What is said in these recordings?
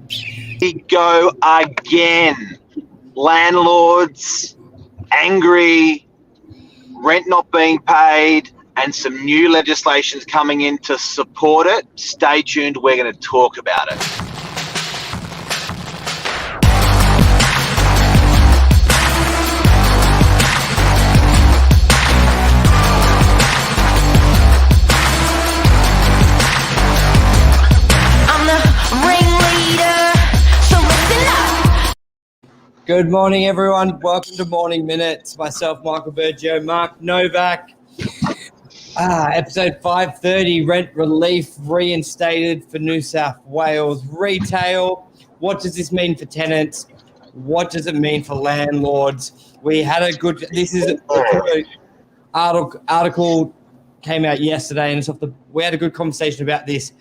We go again. Landlords angry, rent not being paid, and some new legislation's coming in to support it. Stay tuned. We're going to talk about it. Good morning, everyone. Welcome to Morning Minutes. Myself, Michael BURGIO, Mark Novak. Episode 530, rent relief reinstated for New South Wales retail. What does this mean for tenants? What does it mean for landlords? We had a good, this is an article came out yesterday, and we had a good conversation about this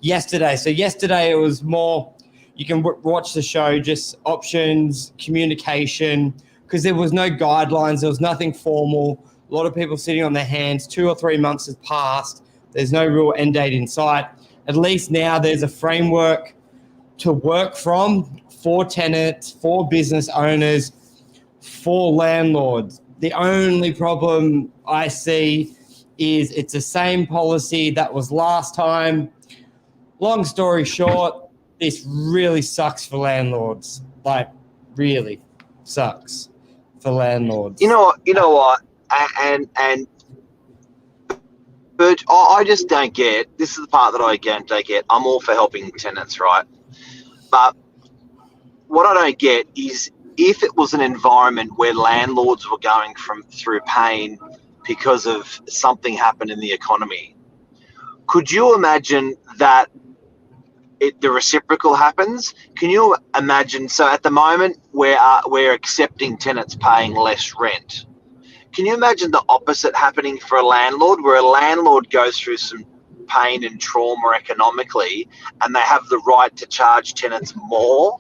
yesterday. So yesterday it was more, you can watch the show, just options, communication, because there was no guidelines. There was nothing formal. A lot of people sitting on their hands. 2 or 3 months has passed. There's no real end date in sight. At least now there's a framework to work from for tenants, for business owners, for landlords. The only problem I see is it's the same policy that was last time. Long story short, this really sucks for landlords. Like, really sucks for landlords. You know what? But I just don't get. This is the part that I don't get. I'm all for helping tenants, right? But what I don't get is if it was an environment where landlords were going through pain because of something happened in the economy, could you imagine that the reciprocal happens? Can you imagine? So at the moment, we're accepting tenants paying less rent. Can you imagine the opposite happening for a landlord, where a landlord goes through some pain and trauma economically, and they have the right to charge tenants more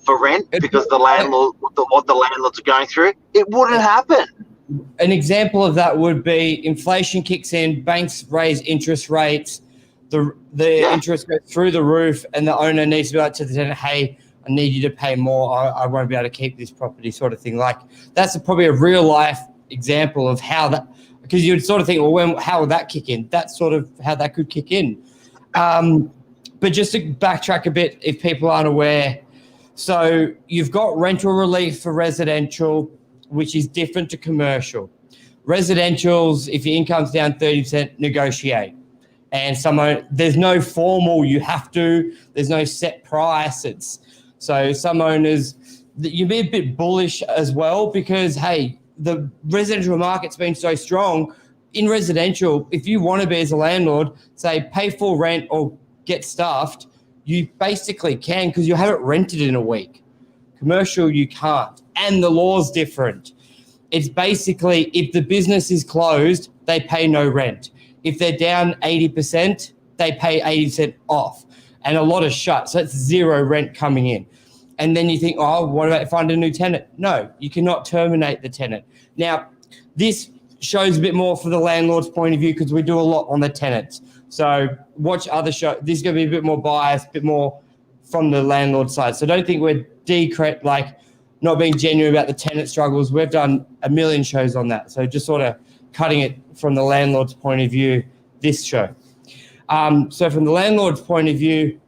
for rent because the landlord, what the landlords are going through? It wouldn't happen. An example of that would be inflation kicks in, banks raise interest rates, the interest goes through the roof, and the owner needs to be like to the tenant, hey, I need you to pay more. I won't be able to keep this property, sort of thing. Like, that's probably a real life example of how that, because you'd sort of think, well, how would that kick in? That's sort of how that could kick in. But just to backtrack a bit, if people aren't aware, so you've got rental relief for residential, which is different to commercial. Residentials, if your income's down 30%, negotiate. And there's no formal, you have to, there's no set price. So some owners, you'd be a bit bullish as well, because, hey, the residential market's been so strong. In residential, if you want to be as a landlord, say pay full rent or get stuffed, you basically can, because you haven't rented in a week. Commercial, you can't. And the law's different. It's basically, if the business is closed, they pay no rent. If they're down 80%, they pay 80% off. And a lot are shut, so it's zero rent coming in. And then you think, oh, what about if I find a new tenant? No, you cannot terminate the tenant. Now, this shows a bit more for the landlord's point of view, because we do a lot on the tenants. So watch other shows. This is going to be a bit more biased, a bit more from the landlord side. So don't think we're not being genuine about the tenant struggles. We've done a million shows on that. So just sort of cutting it from the landlord's point of view, this show. So from the landlord's point of view,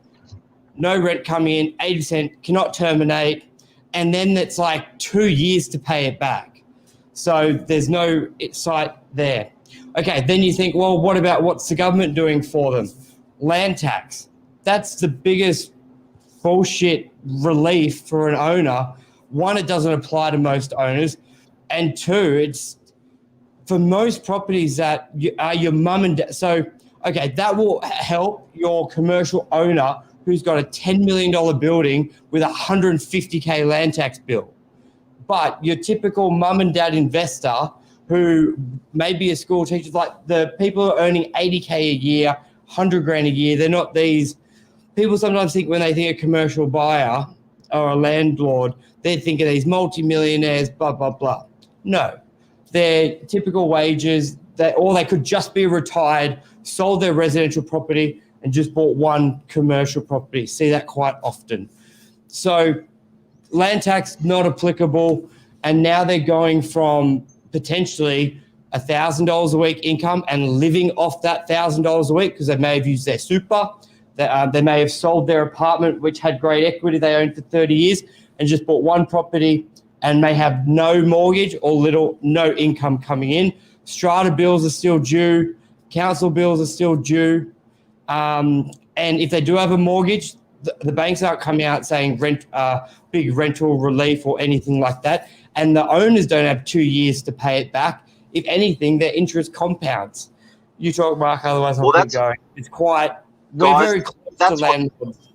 no rent coming in, 80%, cannot terminate, and then it's like 2 years to pay it back. So there's no site there. Okay, then you think, well, what about what's the government doing for them? Land tax. That's the biggest bullshit relief for an owner. One, it doesn't apply to most owners. And two, it's for most properties that are your mum and dad. So, okay, that will help your commercial owner who's got a $10 million building with a $150K land tax bill. But your typical mum and dad investor who may be a school teacher, like the people who are earning 80K a year, 100 grand a year, they're not these people. Sometimes think when they think a commercial buyer or a landlord, they think of these multimillionaires, blah, blah, blah. No, they're typical wages, or they could just be retired, sold their residential property and just bought one commercial property. See that quite often. So land tax not applicable, and now they're going from potentially $1,000 a week income and living off that $1,000 a week because they may have used their super. They may have sold their apartment, which had great equity they owned for 30 years, and just bought one property and may have no mortgage or no income coming in. Strata bills are still due. Council bills are still due. And if they do have a mortgage, the banks aren't coming out saying big rental relief or anything like that. And the owners don't have 2 years to pay it back. If anything, their interest compounds. You talk, Mark, otherwise I'll keep going. It's quite, we're very close to landlords.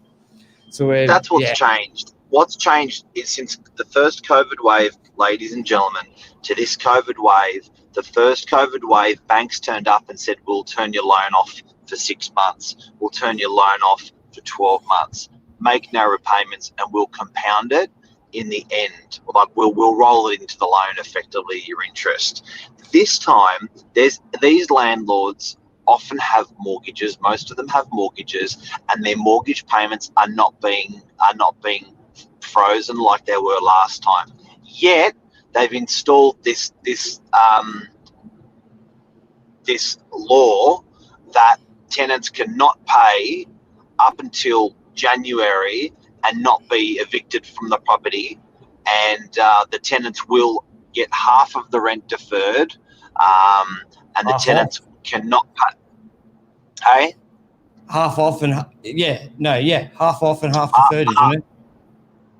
So that's what's changed. What's changed is since the first COVID wave, ladies and gentlemen, to this COVID wave, the first COVID wave, banks turned up and said, we'll turn your loan off for 6 months. We'll turn your loan off for 12 months. Make no repayments and we'll compound it in the end. Like we'll roll it into the loan, effectively your interest. This time, these landlords often have mortgages. Most of them have mortgages, and their mortgage payments are not being frozen like they were last time. Yet they've installed this law that tenants cannot pay up until January and not be evicted from the property, and the tenants will get half of the rent deferred, and the tenants cannot pay. Hey? Half off and half off and half deferred, isn't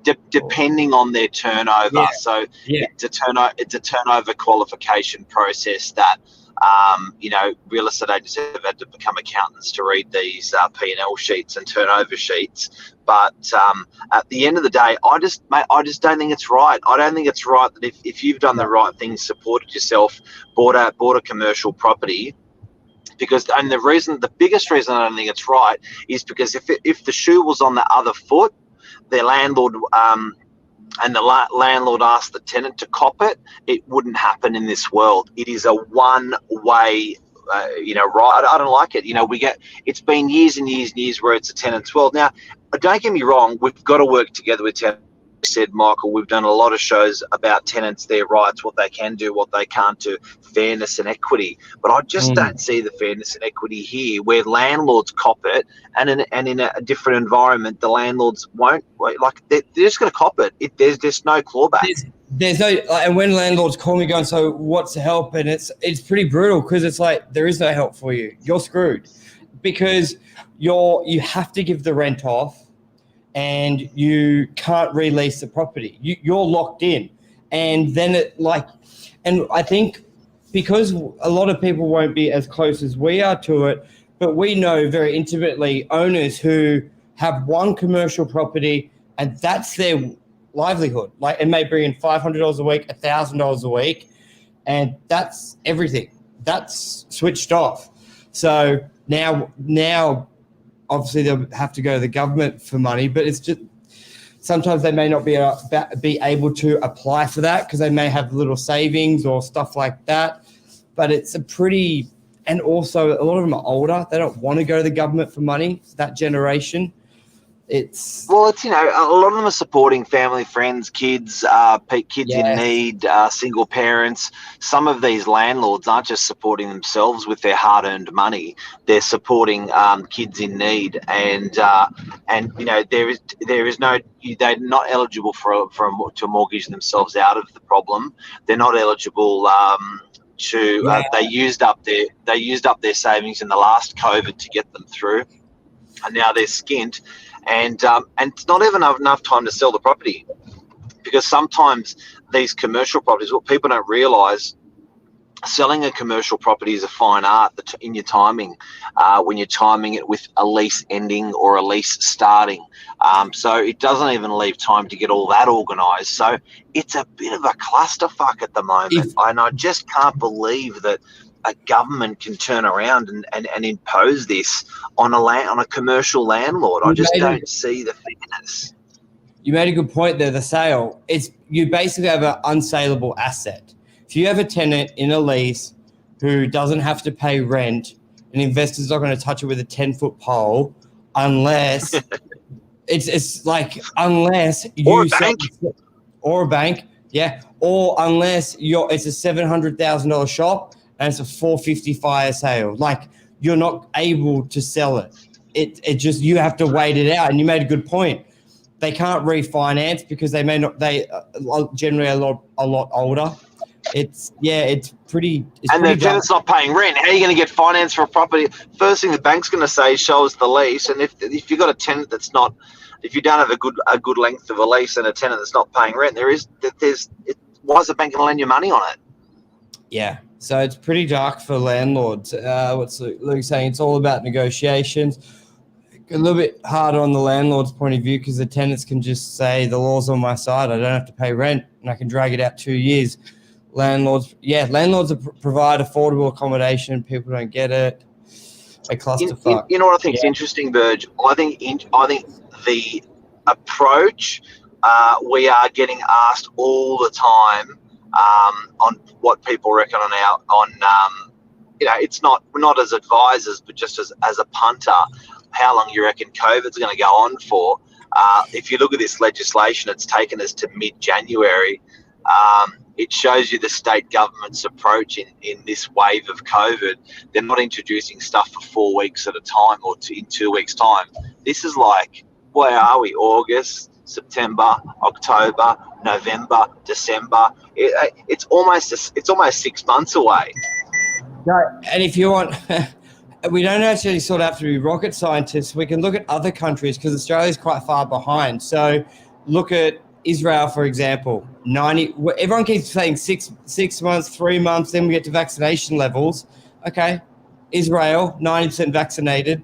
it? Depending on their turnover. So it's a turnover qualification process that real estate agents have had to become accountants to read these P&L sheets and turnover sheets. But at the end of the day, I just don't think it's right. I don't think it's right that if you've done the right thing, supported yourself, bought a commercial property, the biggest reason I don't think it's right is because if the shoe was on the other foot, their landlord and the landlord asked the tenant to cop it, it wouldn't happen in this world. It is a one-way, right? I don't like it. It's been years and years and years where it's a tenant's world. Now, don't get me wrong, we've got to work together with tenants. Said Michael, we've done a lot of shows about tenants, their rights, what they can do, what they can't do, fairness and equity. But I just don't see the fairness and equity here, where landlords cop it, and in a different environment, the landlords won't. They're just going to cop it. There's no clawback. There's no, and when landlords call me going, so what's the help? And it's pretty brutal because it's like there is no help for you. You're screwed because you have to give the rent off. And you can't release the property. You're locked in. And then and I think because a lot of people won't be as close as we are to it, but we know very intimately owners who have one commercial property and that's their livelihood. Like it may bring in $500 a week, $1,000 a week, and that's everything. That's switched off. So now obviously they'll have to go to the government for money, but it's just sometimes they may not be able to apply for that because they may have little savings or stuff like that. But it's and also a lot of them are older. They don't want to go to the government for money, that generation. A lot of them are supporting family, friends, kids in need, single parents. Some of these landlords aren't just supporting themselves with their hard-earned money; they're supporting kids in need, and there is no. They're not eligible to mortgage themselves out of the problem. They're not eligible they used up their savings in the last COVID to get them through, and now they're skint. And it's not even enough time to sell the property, because sometimes these commercial properties, what people don't realise, selling a commercial property is a fine art in your timing, when you're timing it with a lease ending or a lease starting. So it doesn't even leave time to get all that organised. So it's a bit of a clusterfuck at the moment. And I just can't believe that a government can turn around and impose this on a commercial landlord. I just don't see the fairness. You made a good point there. The sale, you basically have an unsaleable asset. If you have a tenant in a lease who doesn't have to pay rent, an investor's not going to touch it with a 10-foot pole unless It's like unless Or you a bank. or a bank, yeah, or unless it's a $700,000 shop and it's a $450 fire sale, like you're not able to sell it. It just, you have to wait it out. And you made a good point. They can't refinance because they may not. They generally a lot older. It's pretty. And the dark. tenant's not paying rent. How are you going to get finance for a property? First thing the bank's going to say is show us the lease. And if you've got a tenant that's not, if you don't have a good length of a lease and a tenant that's not paying rent, why is the bank going to lend you money on it? Yeah, so it's pretty dark for landlords. What's Luke saying? It's all about negotiations. A little bit harder on the landlord's point of view because the tenants can just say the law's on my side. I don't have to pay rent and I can drag it out 2 years. Landlords provide affordable accommodation. People don't get it. A clusterfuck. You know what I think is interesting, Burge? I think the approach we are getting asked all the time on what people reckon it's not, we're not as advisors, but just as a punter, how long you reckon COVID's going to go on for? If you look at this legislation, it's taken us to mid-January. It shows you the state government's approach in this wave of COVID. They're not introducing stuff for 4 weeks at a time or in 2 weeks' time. This is like, where are we? August, September, October, November, December. It's almost 6 months away. Right. And if you want, we don't actually sort of have to be rocket scientists. We can look at other countries because Australia's quite far behind. So look at Israel, for example. Everyone keeps saying 6 months, 3 months, then we get to vaccination levels. Okay, Israel, 90% vaccinated.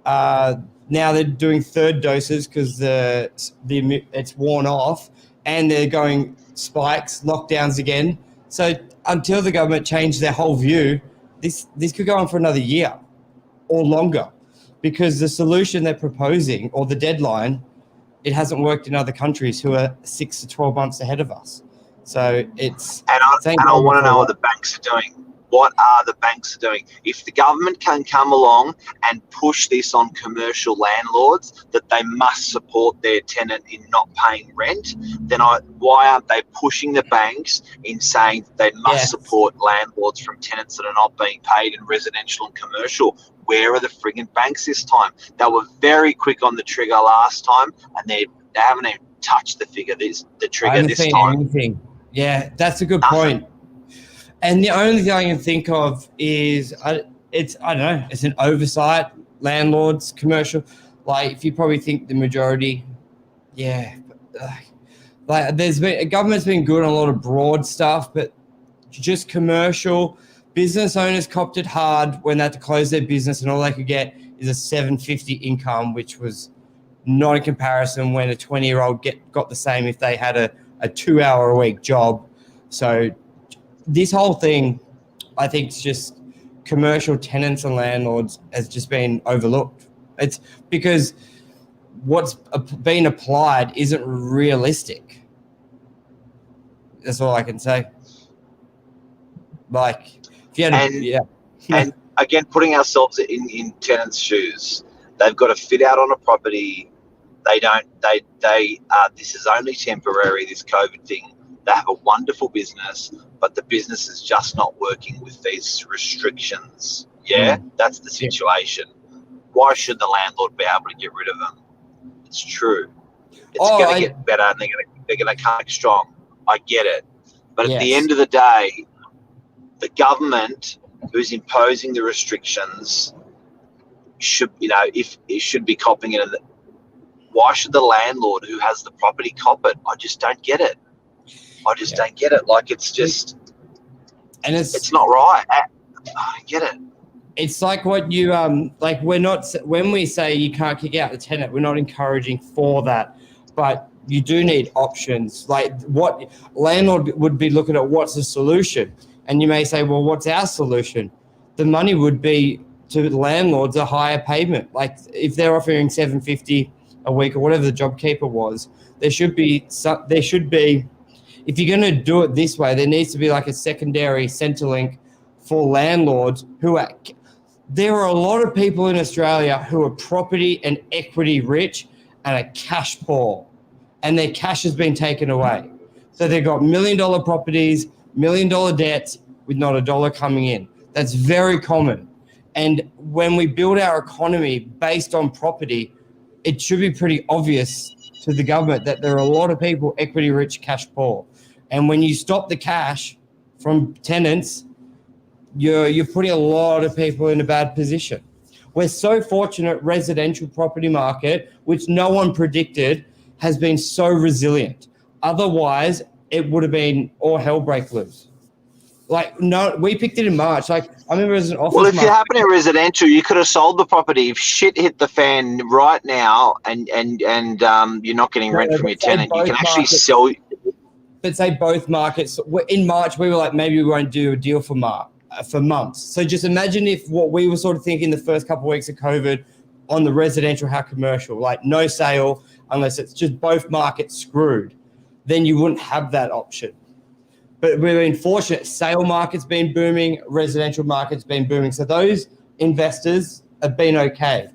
Now they're doing third doses because it's worn off, and they're going spikes, lockdowns again. So until the government changes their whole view, this could go on for another year or longer, because the solution they're proposing or the deadline, it hasn't worked in other countries who are 6 to 12 months ahead of us. So it's... And I want to know what the banks are doing. What are the banks doing? If the government can come along and push this on commercial landlords, that they must support their tenant in not paying rent, then why aren't they pushing the banks in saying that they must support landlords from tenants that are not being paid in residential and commercial? Where are the frigging banks this time? They were very quick on the trigger last time, and they haven't even touched the trigger this time. Anything. Yeah, that's a good point. And the only thing I can think of is I don't know, it's an oversight, landlords, commercial. Like, if you probably think the majority, like government's been good on a lot of broad stuff, but just commercial business owners copped it hard when they had to close their business, and all they could get is a $750 income, which was not in comparison when a 20-year-old got the same if they had a 2-hour-a-week job. So this whole thing, I think, is just commercial tenants and landlords has just been overlooked. It's because what's been applied isn't realistic. That's all I can say. Like, if you had and again, putting ourselves in tenants' shoes, they've got to fit out on a property. This is only temporary, this COVID thing. They have a wonderful business, but the business is just not working with these restrictions. That's the situation. Why should the landlord be able to get rid of them? It's true. It's going to get better, and they're going to come back strong. I get it. But at the end of the day, the government who's imposing the restrictions should, if it should be copping it. Why should the landlord who has the property cop it? I just don't get it. Don't get it. Like, it's just, and it's not right. I don't get it. It's like what you like. We're not, when we say you can't kick out the tenant, we're not encouraging for that, but you do need options. Like, what landlord would be looking at, what's the solution? And you may say, well, what's our solution? The money would be to the landlords a higher payment. Like, if they're offering $750 a week or whatever the JobKeeper was, there should be. If you're going to do it this way, there needs to be like a secondary Centrelink for landlords there are a lot of people in Australia who are property and equity rich, and are cash poor, and their cash has been taken away. So they've got $1 million properties, $1 million debts with not a dollar coming in. That's very common. And when we build our economy based on property, it should be pretty obvious to the government that there are a lot of people equity rich, cash poor. And when you stop the cash from tenants, you're putting a lot of people in a bad position. We're so fortunate residential property market, which no one predicted, has been so resilient. Otherwise, it would have been all hell break loose. Like, no, we picked it in March. Like, I remember as an office. Well, if you happen in residential, you could have sold the property. If shit hit the fan right now, and you're not getting rent from your tenant, you can actually sell. But say both markets. In March, we were like, maybe we won't do a deal for months. So just imagine if what we were sort of thinking the first couple of weeks of COVID on the residential, how commercial, like no sale unless it's just both markets screwed, then you wouldn't have that option. But we've been fortunate. Sale market's been booming, residential market's been booming. So those investors have been okay.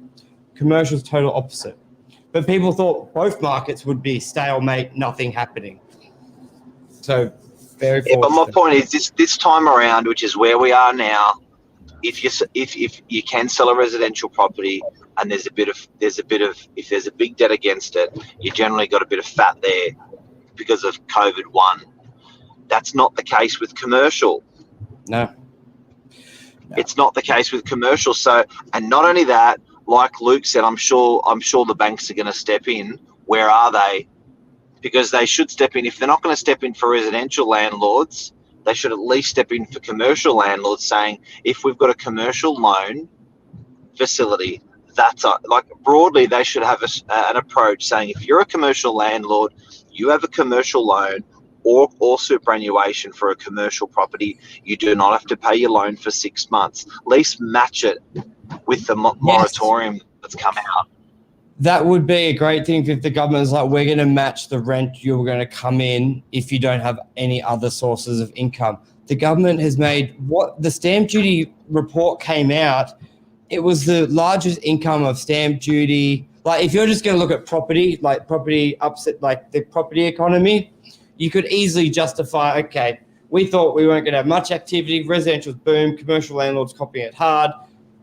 Commercial's total opposite. But people thought both markets would be stalemate, nothing happening. So very fortunate. Yeah, but my point is this time around, which is where we are now, if you can sell a residential property and there's a bit of if there's a big debt against it, you generally got a bit of fat there because of COVID-1. That's not the case with commercial. No. It's not the case with commercial. So, and not only that, like Luke said, I'm sure the banks are going to step in. Where are they? Because they should step in. If they're not going to step in for residential landlords, they should at least step in for commercial landlords, saying if we've got a commercial loan facility, like broadly they should have an approach saying if you're a commercial landlord, you have a commercial loan or superannuation for a commercial property, you do not have to pay your loan for 6 months. At least match it with the moratorium that's come out. That would be a great thing if the government is like, we're going to match the rent you're going to come in if you don't have any other sources of income. The government has made what the stamp duty report came out. It was the largest income of stamp duty. Like if you're just going to look at property, like property upset, like the property economy, you could easily justify, okay, we thought we weren't going to have much activity. Residential's boom, commercial landlords copying it hard.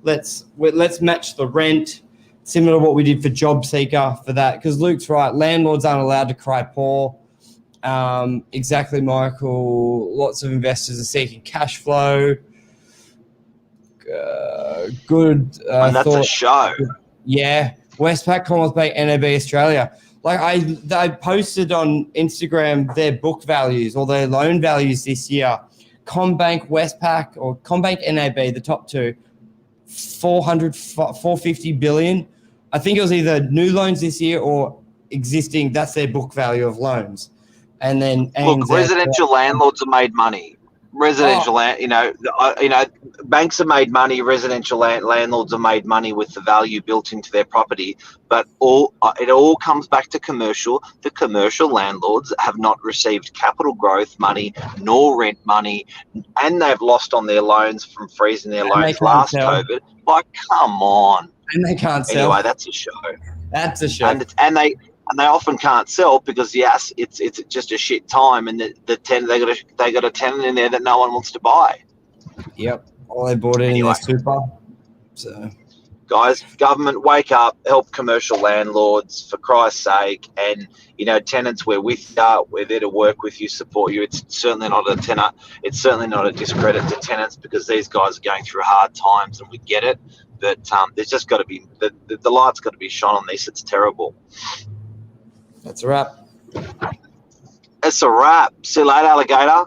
Let's match the rent, similar to what we did for Job Seeker for that. Because Luke's right, landlords aren't allowed to cry poor. Exactly, Michael. Lots of investors are seeking cash flow. Good. And that's a show. Yeah. Westpac, Commonwealth Bank, NAB Australia. Like I posted on Instagram their book values or their loan values this year. Combank, Westpac, or Combank, NAB, the top two, 450 billion. I think it was either new loans this year or existing. That's their book value of loans. And then look, residential landlords have made money. Banks have made money. Residential landlords have made money with the value built into their property. But it all comes back to commercial. The commercial landlords have not received capital growth money nor rent money, and they've lost on their loans from freezing their loans last COVID. Like, come on. And they can't sell. Anyway, that's a show. That's a show. And they often can't sell because yes, it's just a shit time, and the tenant they got a tenant in there that no one wants to buy. Yep, all they bought in their super. So, guys, government, wake up, help commercial landlords for Christ's sake, and tenants, we're with you, we're there to work with you, support you. It's certainly not a tenant. It's certainly not a discredit to tenants because these guys are going through hard times, and we get it. But there's just got to be the light's got to be shone on this. It's terrible. That's a wrap. It's a wrap. See you later, alligator.